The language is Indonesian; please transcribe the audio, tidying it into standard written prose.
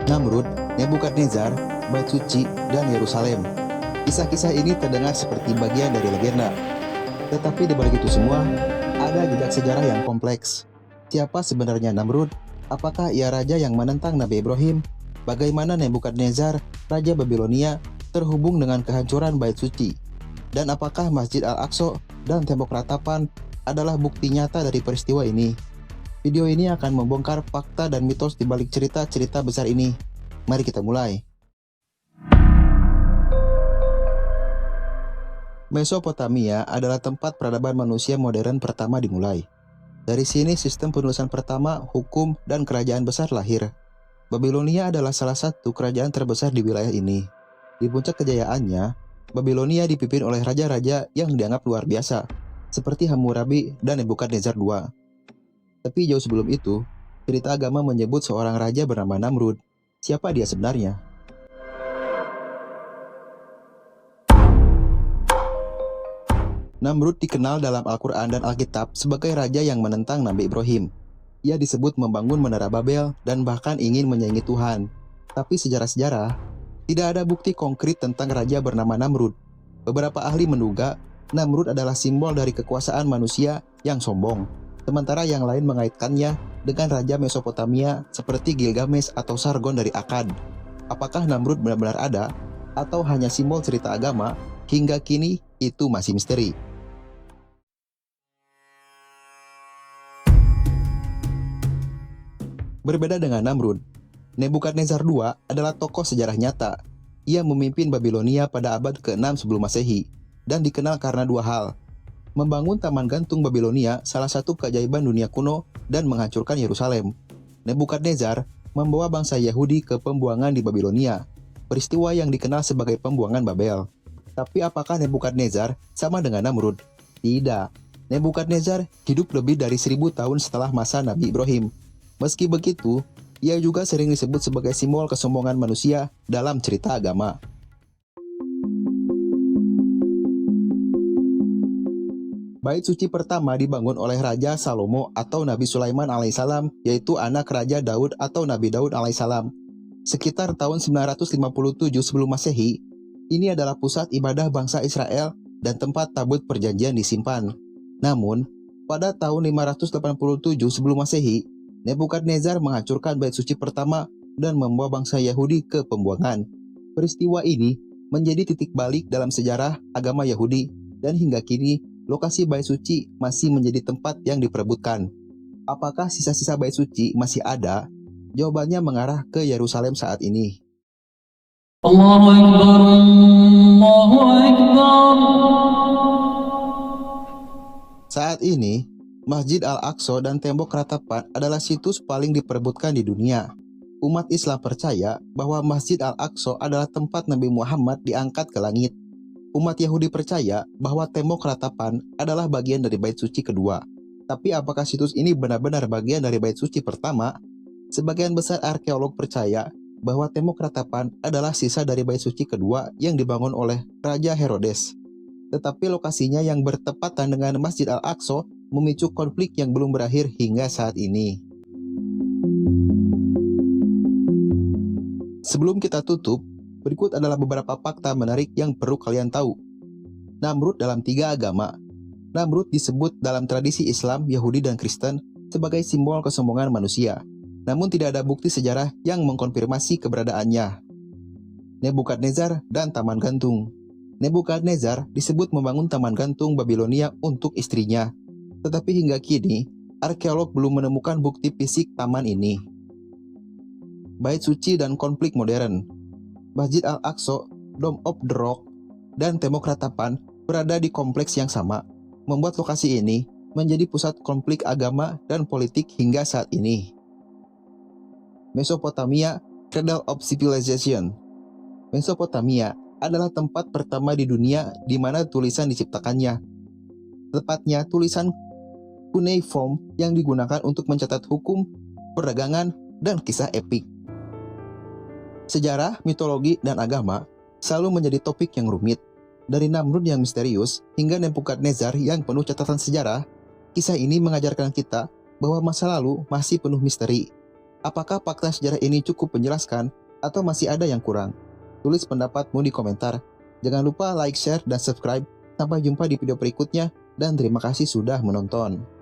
Namrud, Nebukadnezar, Bait Suci, dan Yerusalem. Kisah-kisah ini terdengar seperti bagian dari legenda. Tetapi di balik itu semua, ada jejak sejarah yang kompleks. Siapa sebenarnya Namrud? Apakah ia raja yang menentang Nabi Ibrahim? Bagaimana Nebukadnezar, Raja Babilonia, terhubung dengan kehancuran Bait Suci? Dan apakah Masjid Al-Aqsa dan tembok ratapan adalah bukti nyata dari peristiwa ini? Video ini akan membongkar fakta dan mitos di balik cerita-cerita besar ini. Mari kita mulai. Mesopotamia adalah tempat peradaban manusia modern pertama dimulai. Dari sini sistem penulisan pertama, hukum, dan kerajaan besar lahir. Babilonia adalah salah satu kerajaan terbesar di wilayah ini. Di puncak kejayaannya, Babilonia dipimpin oleh raja-raja yang dianggap luar biasa, seperti Hammurabi dan Nebukadnezar II. Tapi jauh sebelum itu, cerita agama menyebut seorang raja bernama Namrud. Siapa dia sebenarnya? Namrud dikenal dalam Al-Quran dan Alkitab sebagai raja yang menentang Nabi Ibrahim. Ia disebut membangun menara Babel dan bahkan ingin menyaingi Tuhan. Tapi sejarah-sejarah, tidak ada bukti konkret tentang raja bernama Namrud. Beberapa ahli menduga Namrud adalah simbol dari kekuasaan manusia yang sombong, sementara yang lain mengaitkannya dengan raja Mesopotamia seperti Gilgamesh atau Sargon dari Akkad. Apakah Namrud benar-benar ada, atau hanya simbol cerita agama? Hingga kini, itu masih misteri. Berbeda dengan Namrud, Nebukadnezar II adalah tokoh sejarah nyata. Ia memimpin Babilonia pada abad ke-6 sebelum Masehi, dan dikenal karena dua hal: membangun Taman Gantung Babilonia, salah satu keajaiban dunia kuno, dan menghancurkan Yerusalem. Nebukadnezar membawa bangsa Yahudi ke pembuangan di Babilonia, peristiwa yang dikenal sebagai pembuangan Babel. Tapi apakah Nebukadnezar sama dengan Namrud? Tidak. Nebukadnezar hidup lebih dari 1000 tahun setelah masa Nabi Ibrahim. Meski begitu, ia juga sering disebut sebagai simbol kesombongan manusia dalam cerita agama. Bait suci pertama dibangun oleh Raja Salomo atau Nabi Sulaiman alaihissalam, yaitu anak Raja Daud atau Nabi Daud alaihissalam. Sekitar tahun 957 sebelum Masehi, ini adalah pusat ibadah bangsa Israel dan tempat tabut perjanjian disimpan. Namun, pada tahun 587 sebelum Masehi, Nebukadnezar menghancurkan bait suci pertama dan membawa bangsa Yahudi ke pembuangan. Peristiwa ini menjadi titik balik dalam sejarah agama Yahudi, dan hingga kini lokasi bait suci masih menjadi tempat yang diperebutkan. Apakah sisa-sisa bait suci masih ada? Jawabannya mengarah ke Yerusalem saat ini. Allahu Akbar, Allahu Akbar. Saat ini, Masjid Al-Aqsa dan tembok ratapan adalah situs paling diperebutkan di dunia. Umat Islam percaya bahwa Masjid Al-Aqsa adalah tempat Nabi Muhammad diangkat ke langit. Umat Yahudi percaya bahwa tembok ratapan adalah bagian dari bait suci kedua. Tapi apakah situs ini benar-benar bagian dari bait suci pertama? Sebagian besar arkeolog percaya bahwa tembok ratapan adalah sisa dari bait suci kedua yang dibangun oleh Raja Herodes. Tetapi lokasinya yang bertepatan dengan Masjid Al-Aqsa memicu konflik yang belum berakhir hingga saat ini. Sebelum kita tutup, berikut adalah beberapa fakta menarik yang perlu kalian tahu. Namrud dalam 3 agama. Namrud disebut dalam tradisi Islam, Yahudi, dan Kristen sebagai simbol kesombongan manusia. Namun tidak ada bukti sejarah yang mengkonfirmasi keberadaannya. Nebukadnezar dan Taman Gantung. Nebukadnezar disebut membangun Taman Gantung Babilonia untuk istrinya. Tetapi hingga kini, arkeolog belum menemukan bukti fisik taman ini. Bait suci dan konflik modern. Masjid Al-Aqsa, Dome of the Rock, dan tembok ratapan berada di kompleks yang sama, membuat lokasi ini menjadi pusat konflik agama dan politik hingga saat ini. Mesopotamia, Cradle of Civilization. Mesopotamia adalah tempat pertama di dunia di mana tulisan diciptakannya. Tepatnya tulisan cuneiform yang digunakan untuk mencatat hukum, perdagangan, dan kisah epik. Sejarah, mitologi, dan agama selalu menjadi topik yang rumit. Dari Namrud yang misterius hingga Nebukadnezar yang penuh catatan sejarah, kisah ini mengajarkan kita bahwa masa lalu masih penuh misteri. Apakah fakta sejarah ini cukup menjelaskan atau masih ada yang kurang? Tulis pendapatmu di komentar. Jangan lupa like, share, dan subscribe. Sampai jumpa di video berikutnya dan terima kasih sudah menonton.